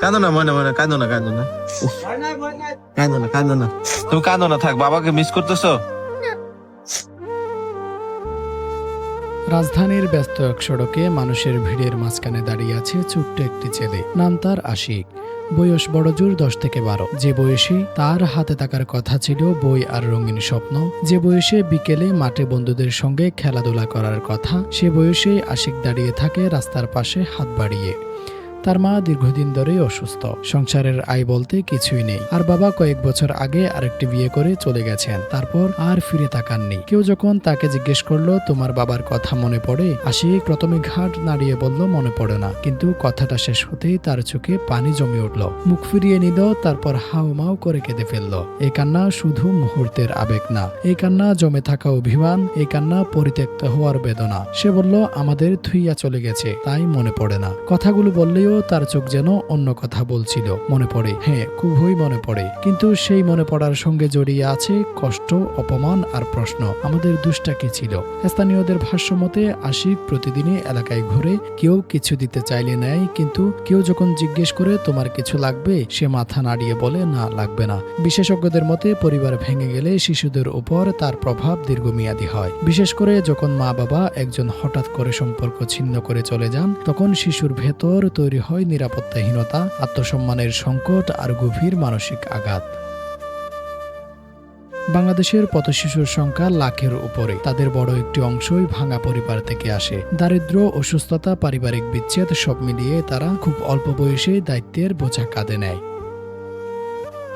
কাঁদো না মনে মনে, কাঁদো না, কাঁদো না, কাঁদো না, কাঁদো না, তুমি কাঁদো না, থাক। বাবাকে মিস করতেছো? রাজধানীর ব্যস্ত এক সড়কে মানুষের ভিড়ের মাঝখানে দাঁড়িয়ে আছে ছোট্ট একটি ছেলে। নাম তার আশিক। বয়স বড়জোর 10 থেকে 12। যে বয়সে তার হাতে থাকার কথা ছিল বই আর রঙিন স্বপ্ন, যে বয়সে বিকেলে মাঠে বন্ধুদের সঙ্গে খেলাধুলা করার কথা, সে বয়সে আশিক দাঁড়িয়ে থাকে রাস্তার পাশে হাত বাড়িয়ে। তার মা দীর্ঘদিন ধরেই অসুস্থ, সংসারের আয় বলতে কিছুই নেই। আর বাবা কয়েক বছর আগে আরেকটি বিয়ে করে চলে গেছেন, তারপর আর ফিরে তাকাননি। কেউ যখন তাকে জিজ্ঞেস করলো তোমার বাবার কথা মনে পড়ে, আশিক প্রথমে ঘাট নাড়িয়ে বলল মনে পড়ে না, কিন্তু কথাটা শেষ হতেই তার চোখে পানি জমে উঠল। মুখ ফিরিয়ে নিল, তারপর হাউমাউ করে কেঁদে ফেলল। এই কান্না শুধু মুহূর্তের আবেগ না, এই কান্না জমে থাকা অভিমান, এই কান্না পরিত্যক্ত হওয়ার বেদনা। সে বলল আমাদের থুইয়া চলে গেছে, তাই মনে পড়ে না। কথাগুলো বললেও তার চোখ যেন অন্য কথা বলছিল। মনে পড়ে, হ্যাঁ খুবই মনে পড়ে, কিন্তু সেই মনে পড়ার সঙ্গে জড়িয়ে আছে কষ্ট, অপমান আর প্রশ্ন, আমাদের দুষ্টা কি ছিল। স্থানীয়দের ভাষ্যমতে আশিক প্রতিদিনই এলাকায় ঘুরে, কেউ কিছু দিতে চাইলে নেয়, কিন্তু কেউ যখন জিজ্ঞেস করে তোমার কিছু লাগবে, সে মাথা নাড়িয়ে বলে না লাগবে না। বিশেষজ্ঞদের মতে পরিবার ভেঙে গেলে শিশুদের উপর তার প্রভাব দীর্ঘমেয়াদী হয়। বিশেষ করে যখন মা বাবা একজন হঠাৎ করে সম্পর্ক ছিন্ন করে চলে যান, তখন শিশুর ভেতর তৈরি হয় নিরাপত্তাহীনতা, আত্মসম্মানের সংকট আর গভীর মানসিক আঘাত। বাংলাদেশের পথশিশুর সংখ্যা লাখের উপরে। তাদের বড় একটি অংশই ভাঙা পরিবার থেকে আসে। দারিদ্র্য, অসুস্থতা, পারিবারিক বিচ্ছেদ সব মিলিয়ে তারা খুব অল্প বয়সেই দায়িত্বের বোঝা কাঁধে নেয়।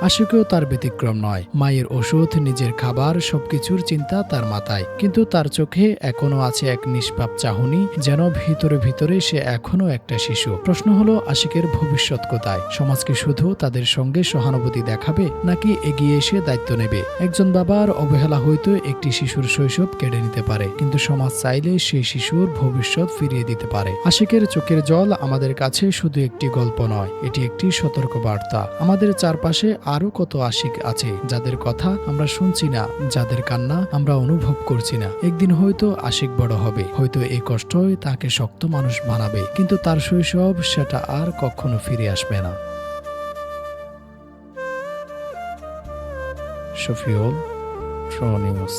আশিকও তার ব্যতিক্রম নয়। মায়ের ওষুধ, নিজের খাবার, সবকিছুর চিন্তা তার মাথায়, কিন্তু তার চোখে এখনো আছে এক নিষ্পাপ চাহনি, যেন ভিতরে ভিতরে সে এখনো একটা শিশু। প্রশ্ন হলো আশিকের ভবিষ্যৎ কোথায়? সমাজ কি শুধু তাদের সঙ্গে সহানুভূতি দেখাবে, নাকি এগিয়ে এসে দায়িত্ব নেবে? একজন বাবার অবহেলা হয়তো একটি শিশুর শৈশব কেড়ে নিতে পারে, কিন্তু সমাজ চাইলে সেই শিশুর ভবিষ্যৎ ফিরিয়ে দিতে পারে। আশিকের চোখের জল আমাদের কাছে শুধু একটি গল্প নয়, এটি একটি সতর্ক বার্তা। আমাদের চারপাশে আরো কত আশিক আছে যাদের কথা আমরা শুনছি না, যাদের কান্না আমরা অনুভব করছি না। একদিন হয়তো আশিক বড় হবে, হয়তো এই কষ্টই তাকে শক্ত মানুষ বানাবে, কিন্তু তার শৈশব সেটা আর কখনো ফিরে আসবে না। Shafiul, true news.